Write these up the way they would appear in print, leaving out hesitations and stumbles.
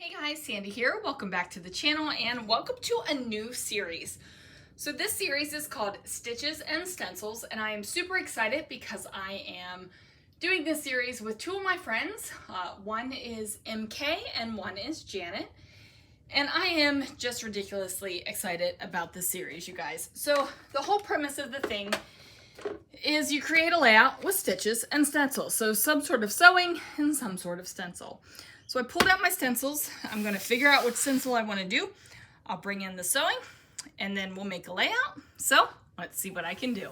Hey guys, Sandy here. Welcome back to the channel and welcome to a new series. So this series is called Stitches and Stencils, and I am super excited because I am doing this series with two of my friends. One is MK and one is Janet. And I am just ridiculously excited about this series, you guys. So the whole premise of the thing is you create a layout with stitches and stencils. So some sort of sewing and some sort of stencil. So I pulled out my stencils. I'm going to figure out what stencil I want to do. I'll bring in the sewing and then we'll make a layout. So let's see what I can do.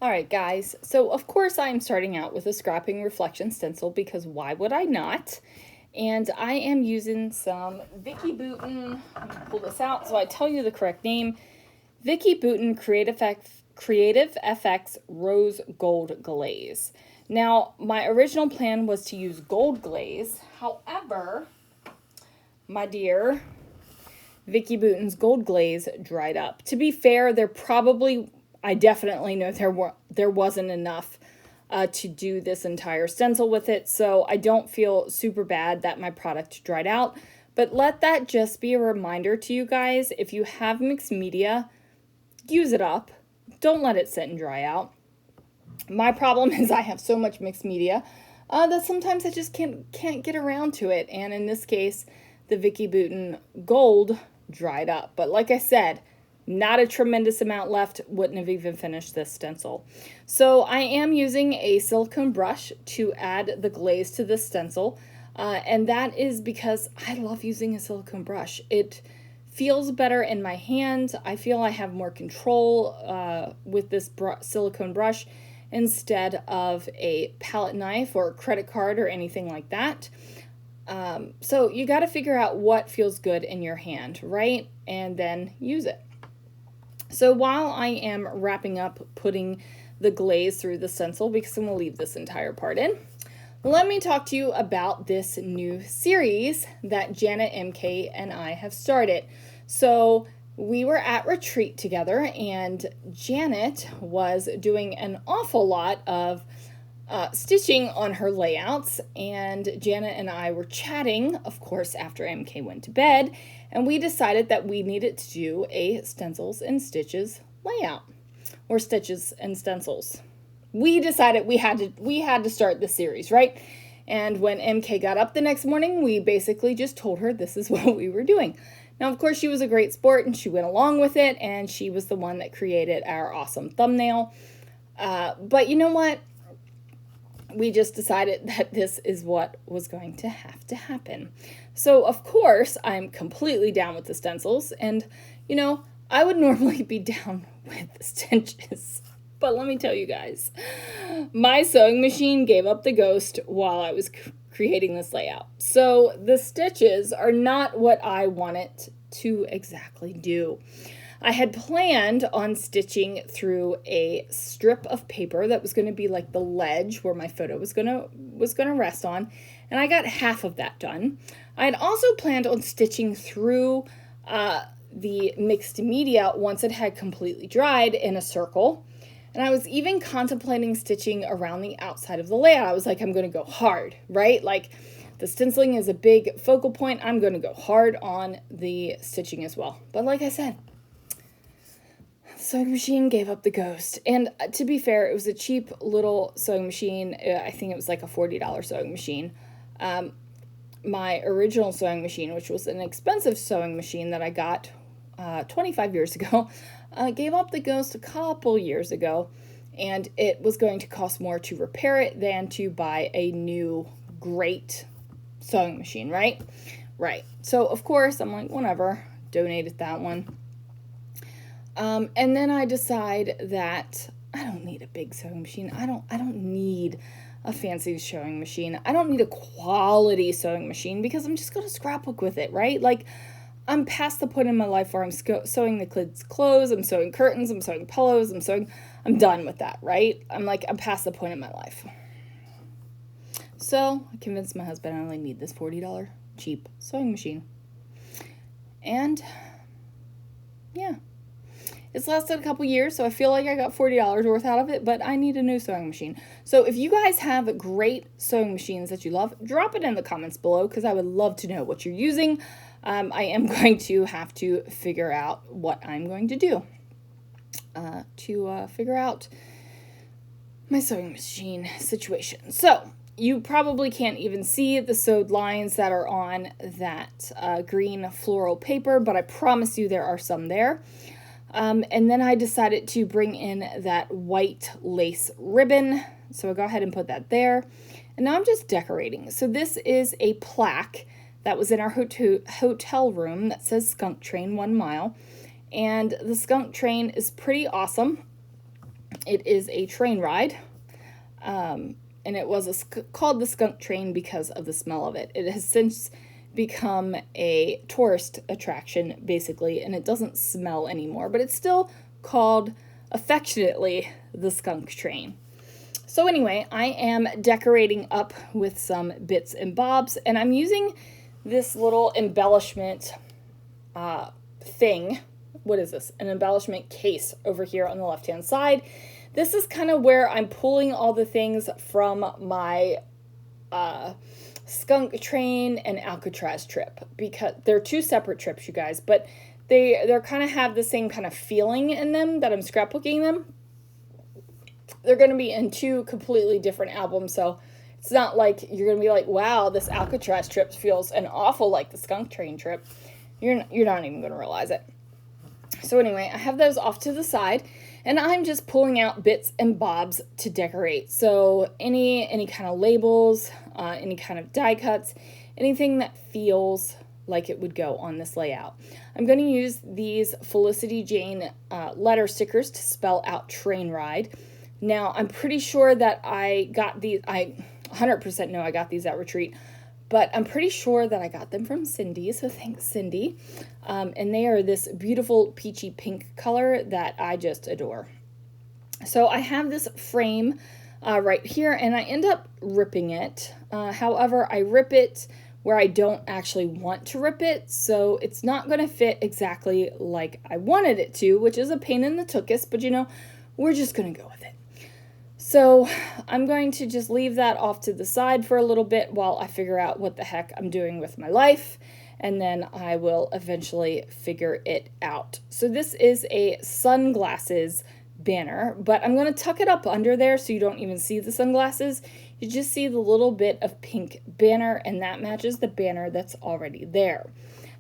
All right, guys. So of course I'm starting out with a scrapping reflection stencil because why would I not? And I am using some Vicki Boutin. Let me pull this out so I tell you the correct name. Vicki Boutin Creative FX Rose Gold Glaze. Now, my original plan was to use gold glaze. However, my dear, Vicki Boutin's gold glaze dried up. To be fair, I definitely know there wasn't enough to do this entire stencil with it, so I don't feel super bad that my product dried out. But let that just be a reminder to you guys, if you have mixed media, use it up. Don't let it sit and dry out. My problem is I have so much mixed media that sometimes I just can't get around to it. And in this case, the Vicki Boutin Gold dried up. But like I said, not a tremendous amount left. Wouldn't have even finished this stencil. So I am using a silicone brush to add the glaze to this stencil. And that is because I love using a silicone brush. It feels better in my hand. I feel I have more control with this silicone brush instead of a palette knife or a credit card or anything like that. So you got to figure out what feels good in your hand, right? And then use it. So while I am wrapping up putting the glaze through the stencil, because I'm going to leave this entire part in, let me talk to you about this new series that Janet, MK, and I have started. So we were at retreat together and Janet was doing an awful lot of stitching on her layouts, and Janet and I were chatting, of course, after MK went to bed, and we decided that we needed to do a stencils and stitches layout, or stitches and stencils. We decided we had to start the series, right? And when MK got up the next morning, we basically just told her this is what we were doing. Now, of course, she was a great sport and she went along with it, and she was the one that created our awesome thumbnail. But you know what? We just decided that this is what was going to have to happen. So, of course, I'm completely down with the stencils, and, you know, I would normally be down with the stitches. But let me tell you guys, my sewing machine gave up the ghost while I was creating this layout. So the stitches are not what I wanted to exactly do. I had planned on stitching through a strip of paper that was going to be like the ledge where my photo was going to rest on, and I got half of that done. I had also planned on stitching through the mixed media once it had completely dried in a circle. And I was even contemplating stitching around the outside of the layout. I was like, I'm going to go hard, right? Like, the stenciling is a big focal point. I'm going to go hard on the stitching as well. But like I said, the sewing machine gave up the ghost. And to be fair, it was a cheap little sewing machine. I think it was like a $40 sewing machine. My original sewing machine, which was an expensive sewing machine that I got 25 years ago, gave up the ghost a couple years ago, and it was going to cost more to repair it than to buy a new great sewing machine, right? Right. So of course I'm like, whatever, donated that one. And then I decide that I don't need a big sewing machine. I don't need a fancy sewing machine. I don't need a quality sewing machine because I'm just going to scrapbook with it, right? Like, I'm past the point in my life where I'm sewing the kids' clothes, I'm sewing curtains, I'm sewing pillows, I'm done with that, right? I'm past the point in my life. So I convinced my husband I only need this $40 cheap sewing machine. And yeah. It's lasted a couple years, so I feel like I got $40 worth out of it, but I need a new sewing machine. So if you guys have great sewing machines that you love, drop it in the comments below because I would love to know what you're using. I am going to have to figure out what I'm going to do to figure out my sewing machine situation. So you probably can't even see the sewed lines that are on that green floral paper, but I promise you there are some there. And then I decided to bring in that white lace ribbon. So I'll go ahead and put that there. And now I'm just decorating. So this is a plaque that was in our hotel room that says Skunk Train 1 mile. And the skunk train is pretty awesome. It is a train ride. And it was called the skunk train because of the smell of it. It has since become a tourist attraction, basically, and it doesn't smell anymore, but it's still called affectionately the skunk train. So anyway, I am decorating up with some bits and bobs, and I'm using this little embellishment thing. What is this? An embellishment case over here on the left-hand side. This is kind of where I'm pulling all the things from my skunk train and Alcatraz trip, because they're two separate trips, you guys, but they're kind of have the same kind of feeling in them that I'm scrapbooking them. They're going to be in two completely different albums, so it's not like you're going to be like, wow, this Alcatraz trip feels an awful like the skunk train trip. You're not even going to realize it. So anyway, I have those off to the side, and I'm just pulling out bits and bobs to decorate. So any kind of labels, any kind of die cuts, anything that feels like it would go on this layout. I'm going to use these Felicity Jane letter stickers to spell out train ride. Now, I'm pretty sure that I got these, I 100% know I got these at retreat, but I'm pretty sure that I got them from Sandie, so thanks, Sandie. And they are this beautiful peachy pink color that I just adore. So I have this frame right here, and I end up ripping it. However, I rip it where I don't actually want to rip it, so it's not going to fit exactly like I wanted it to, which is a pain in the tuchus, but you know, we're just going to go with it. So I'm going to just leave that off to the side for a little bit while I figure out what the heck I'm doing with my life, and then I will eventually figure it out. So this is a sunglasses banner, but I'm going to tuck it up under there so you don't even see the sunglasses. You just see the little bit of pink banner, and that matches the banner that's already there.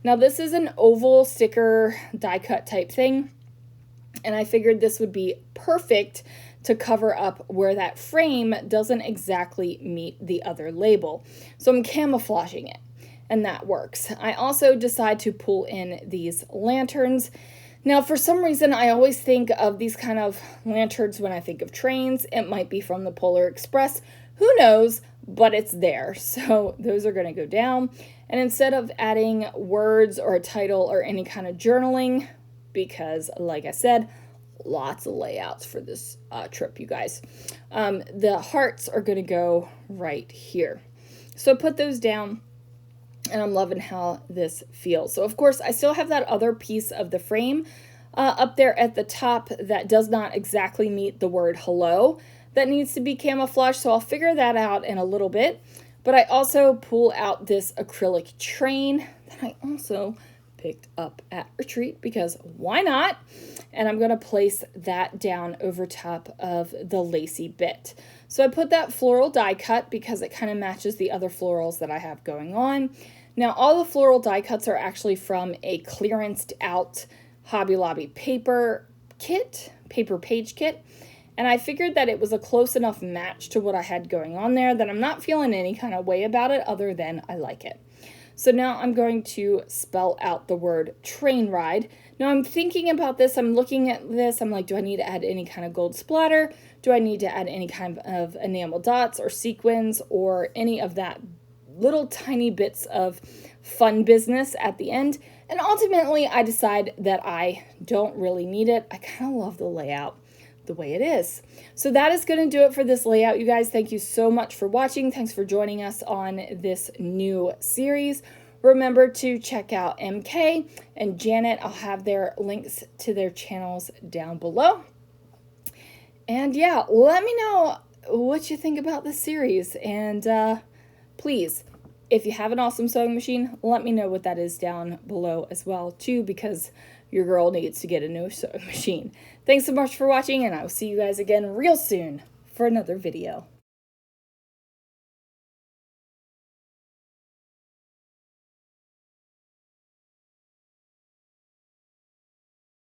Now this is an oval sticker die cut type thing, and I figured this would be perfect to cover up where that frame doesn't exactly meet the other label. So I'm camouflaging it, and that works. I also decide to pull in these lanterns. Now, for some reason, I always think of these kind of lanterns when I think of trains. It might be from the Polar Express. Who knows? But it's there. So those are going to go down. And instead of adding words or a title or any kind of journaling, because like I said, lots of layouts for this trip, you guys. The hearts are going to go right here. So put those down, and I'm loving how this feels. So of course, I still have that other piece of the frame up there at the top that does not exactly meet the word hello. That needs to be camouflaged, so I'll figure that out in a little bit. But I also pull out this acrylic train that I also picked up at retreat, because why not? And I'm going to place that down over top of the lacy bit. So I put that floral die cut because it kind of matches the other florals that I have going on. Now all the floral die cuts are actually from a clearanced out Hobby Lobby paper page kit. And I figured that it was a close enough match to what I had going on there that I'm not feeling any kind of way about it other than I like it. So now I'm going to spell out the word train ride. Now I'm thinking about this, I'm looking at this, I'm like, do I need to add any kind of gold splatter? Do I need to add any kind of enamel dots or sequins or any of that little tiny bits of fun business at the end? And ultimately I decide that I don't really need it. I kind of love the layout the way it is. So that is going to do it for this layout, you guys. Thank you so much for watching. Thanks for joining us on this new series. remember to check out MK and Janet. I'll have their links to their channels down below. And yeah, let me know what you think about this series. And please, if you have an awesome sewing machine, let me know what that is down below as well too, because your girl needs to get a new sewing machine. Thanks so much for watching, and I will see you guys again real soon for another video.